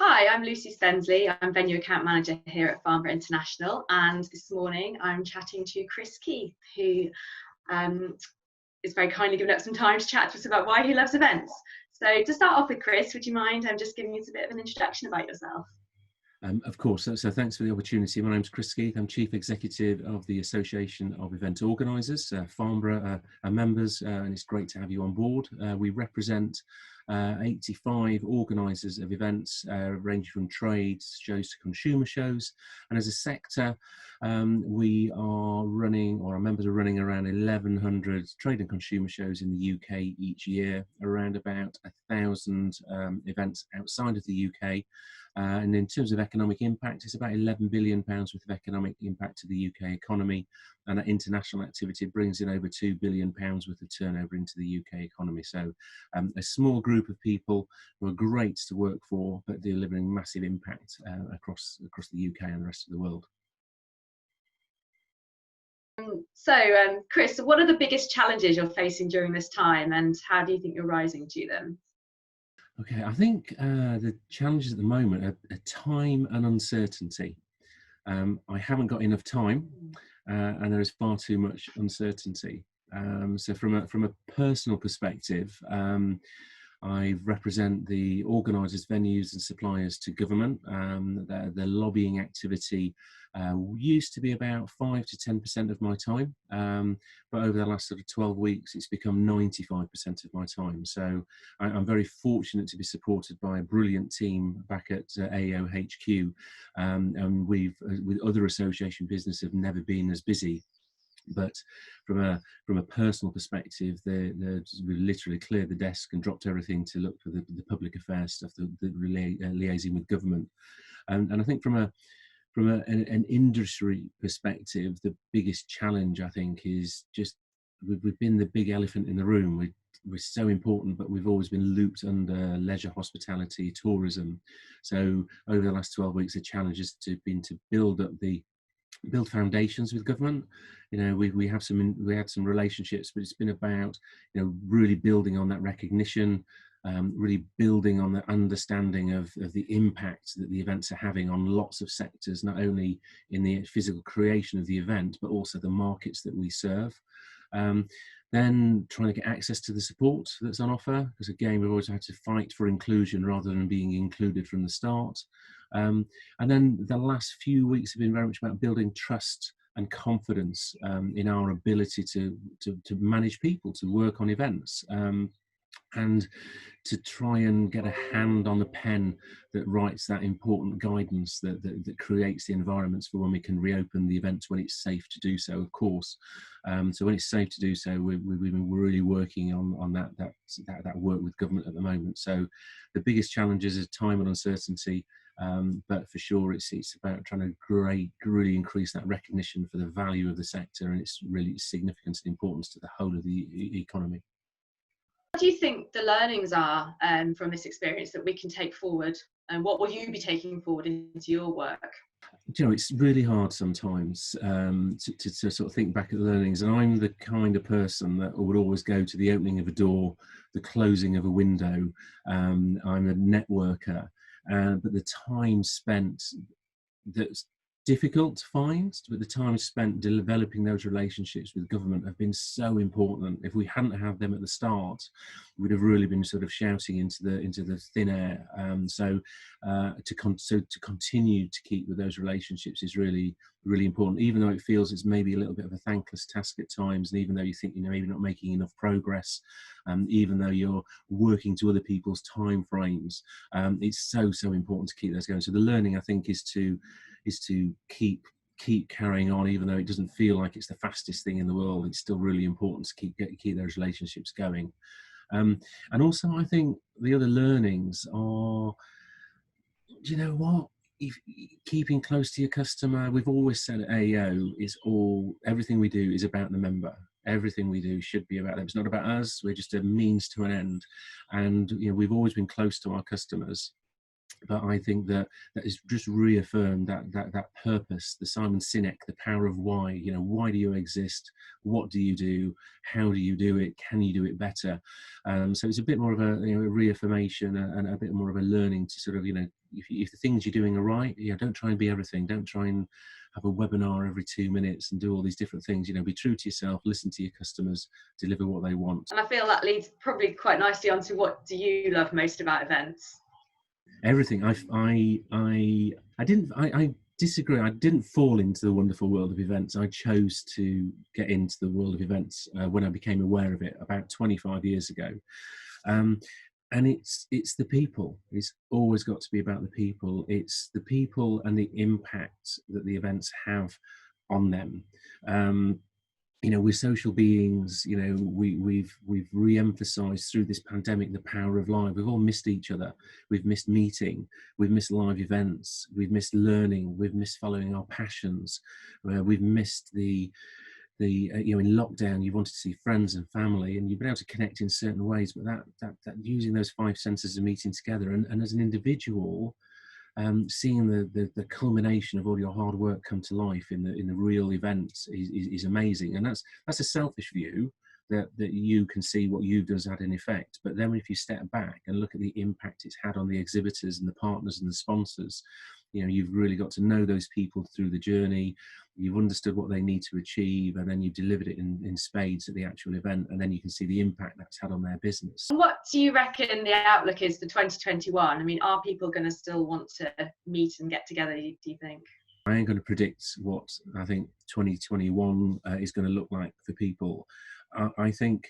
Hi, I'm Lucy Spensley. I'm Venue Account Manager here at Farnborough International, and this morning I'm chatting to Skeith, who is very kindly given up some time to chat to us about why he loves events. So to start off with, Chris, would you mind just giving us a bit of an introduction about yourself? Of course. So thanks for the opportunity. My name's Skeith. I'm Chief Executive of the Association of Event Organisers. Farnborough are members, and it's great to have you on board. We represent 85 organisers of events, ranging from trades shows to consumer shows. And as a sector, we are running, or our members are running, around 1,100 trade and consumer shows in the UK each year, around about 1,000 events outside of the UK. And in terms of economic impact, it's about £11 billion worth of economic impact to the UK economy. And that international activity brings in over £2 billion worth of turnover into the UK economy. So a small group of people who are great to work for, but delivering massive impact across the UK and the rest of the world. So, Chris, what are the biggest challenges you're facing during this time, and how do you think you're rising to them? Okay, I think the challenges at the moment are time and uncertainty. I haven't got enough time, and there is far too much uncertainty. So from a personal perspective, I represent the organisers, venues and suppliers to government. The lobbying activity used to be about 5 to 10% of my time, but over the last sort of 12 weeks it's become 95% of my time. So I'm very fortunate to be supported by a brilliant team back at AEO HQ, and we've with other association business have never been as busy. But from a personal perspective, we literally cleared the desk and dropped everything to look for the public affairs stuff, the liaising with government. And I think from an industry perspective, the biggest challenge, I think, is just we've been the big elephant in the room. We're so important, but we've always been looped under leisure, hospitality, tourism. So over the last 12 weeks, the challenge has been to build foundations with government. You know, we had some relationships, but it's been about, you know, really building on that recognition, really building on the understanding of the impact that the events are having on lots of sectors, not only in the physical creation of the event, but also the markets that we serve. Then trying to get access to the support that's on offer, because again, we've always had to fight for inclusion rather than being included from the start. And then the last few weeks have been very much about building trust and confidence in our ability to manage people, to work on events, and to try and get a hand on the pen that writes that important guidance that creates the environments for when we can reopen the events when it's safe to do so, of course. So when it's safe to do so, we've been really working on that work with government at the moment. So the biggest challenges is time and uncertainty, but for sure it's about trying to really increase that recognition for the value of the sector and its really significance and importance to the whole of the economy. What do you think the learnings are from this experience that we can take forward, and what will you be taking forward into your work? You know, it's really hard sometimes to sort of think back at the learnings, and I'm the kind of person that would always go to the opening of a door, the closing of a window. I'm a networker, but the time spent that's difficult to find, but the time spent developing those relationships with government have been so important. If we hadn't had them at the start, we'd have really been sort of shouting into the thin air. So to continue to keep with those relationships is really important, even though it feels it's maybe a little bit of a thankless task at times, and even though you think you're maybe not making enough progress, even though you're working to other people's time frames, it's so important to keep those going. So the learning, I think, is to keep carrying on, even though it doesn't feel like it's the fastest thing in the world. It's still really important to keep those relationships going. And also, I think the other learnings are, you know what, keeping close to your customer. We've always said at AEO everything we do is about the member. Everything we do should be about them. It's not about us. We're just a means to an end. And you know, we've always been close to our customers. But I think that has just reaffirmed that purpose, the Simon Sinek, the power of why. You know, why do you exist? What do you do? How do you do it? Can you do it better? So it's a bit more of a, you know, a reaffirmation and a bit more of a learning to sort of, you know, if the things you're doing are right, you know, don't try and be everything. Don't try and have a webinar every 2 minutes and do all these different things. You know, be true to yourself, listen to your customers, deliver what they want. And I feel that leads probably quite nicely onto what do you love most about events? Everything. I disagree. I didn't fall into the wonderful world of events. I chose to get into the world of events when I became aware of it about 25 years ago. And it's the people. It's always got to be about the people. It's the people and the impact that the events have on them. You know, we're social beings. You know, we've re-emphasized through this pandemic the power of live. We've all missed each other. We've missed meeting. We've missed live events. We've missed learning. We've missed following our passions. We've missed the you know, in lockdown you wanted to see friends and family, and you've been able to connect in certain ways. But that using those 5 senses of meeting together, and as an individual, seeing the culmination of all your hard work come to life in the real events is amazing. And that's a selfish view, that you can see what you've done has had an effect. But then if you step back and look at the impact it's had on the exhibitors and the partners and the sponsors, you know, you've really got to know those people through the journey. You've understood what they need to achieve, and then you've delivered it in spades at the actual event, and then you can see the impact that's had on their business. What do you reckon the outlook is for 2021? I mean, are people going to still want to meet and get together, do you think? I ain't going to predict what I think 2021 is going to look like for people. I think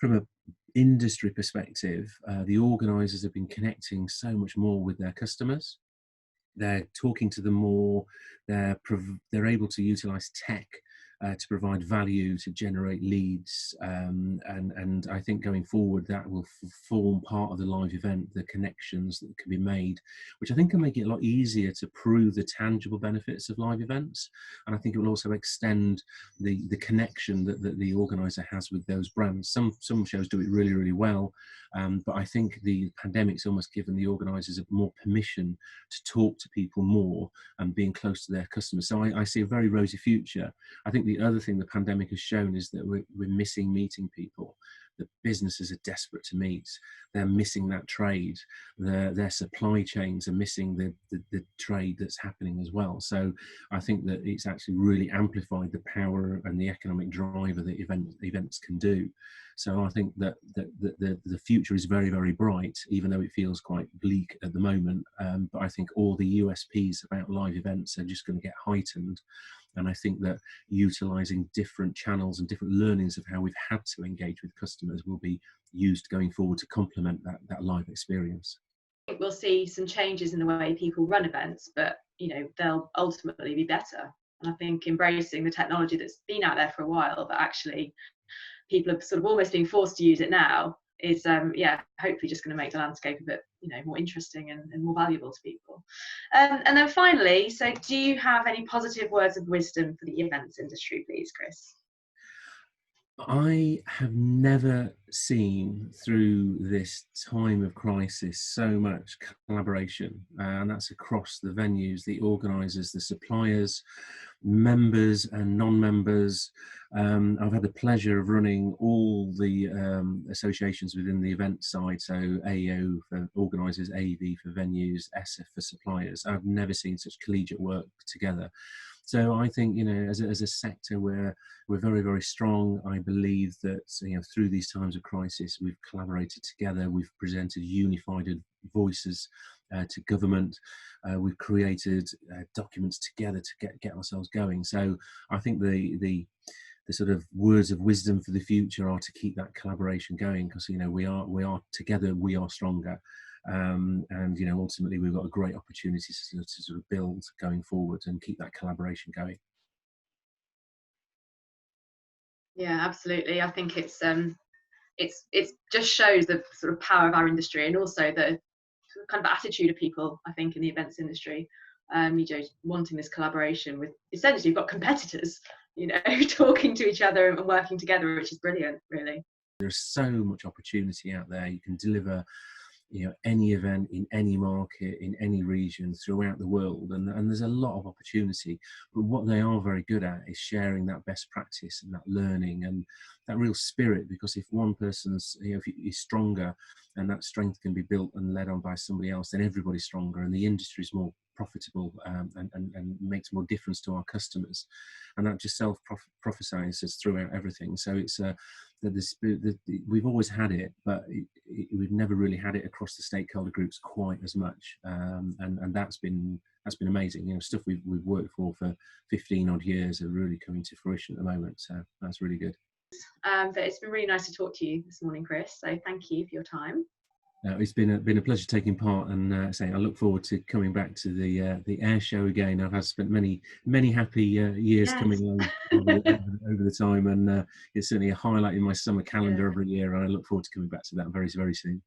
from an industry perspective, the organisers have been connecting so much more with their customers. They're talking to them more. They're able to utilise tech to provide value, to generate leads, and I think going forward that will form part of the live event, the connections that can be made, which I think can make it a lot easier to prove the tangible benefits of live events. And I think it will also extend the connection that the organizer has with those brands. Some shows do it really, really well, but I think the pandemic's almost given the organisers more permission to talk to people more and being close to their customers. So I see a very rosy future. I think the other thing the pandemic has shown is that we're missing meeting people. The businesses are desperate to meet. They're missing that trade. Their supply chains are missing the trade that's happening as well. So I think that it's actually really amplified the power and the economic driver that events can do. So I think that the future is very, very bright, even though it feels quite bleak at the moment. But I think all the USPs about live events are just going to get heightened. And I think that utilising different channels and different learnings of how we've had to engage with customers will be used going forward to complement that live experience. We'll see some changes in the way people run events, but you know, they'll ultimately be better. And I think embracing the technology that's been out there for a while, but actually people are sort of almost being forced to use it now, is hopefully just going to make the landscape a bit, you know, more interesting and more valuable to people. And then finally, so do you have any positive words of wisdom for the events industry, please, Chris? I have never seen through this time of crisis so much collaboration, and that's across the venues, the organisers, the suppliers, members and non-members. I've had the pleasure of running all the associations within the event side, so AEO for organisers, AV for venues, SF for suppliers. I've never seen such collegiate work together. So I think, you know, as a sector, we're very, very strong. I believe that, you know, through these times of crisis, we've collaborated together. We've presented unified voices to government. We've created documents together to get ourselves going. So I think the sort of words of wisdom for the future are to keep that collaboration going, because, you know, we are together, we are stronger. And you know, ultimately we've got a great opportunity to sort of build going forward and keep that collaboration going. Yeah, absolutely. I think it's just shows the sort of power of our industry, and also the kind of attitude of people, I think, in the events industry. You know, wanting this collaboration with, essentially you've got competitors, you know, talking to each other and working together, which is brilliant, really. There's so much opportunity out there. You can deliver any event in any market, in any region throughout the world, and there's a lot of opportunity. But what they are very good at is sharing that best practice and that learning and that real spirit, because if one person's if is stronger and that strength can be built and led on by somebody else, then everybody's stronger and the industry is more profitable, and makes more difference to our customers, and that just prophesizes throughout everything. So it's we've always had it, but we've never really had it across the stakeholder groups quite as much, and that's been amazing. Stuff we've worked for 15 odd years are really coming to fruition at the moment, so that's really good. But it's been really nice to talk to you this morning, Chris, so thank you for your time. It's been a pleasure taking part, and saying I look forward to coming back to the air show again. I've spent many happy years coming along over the time, and it's certainly a highlight in my summer calendar every year, and I look forward to coming back to that very, very soon.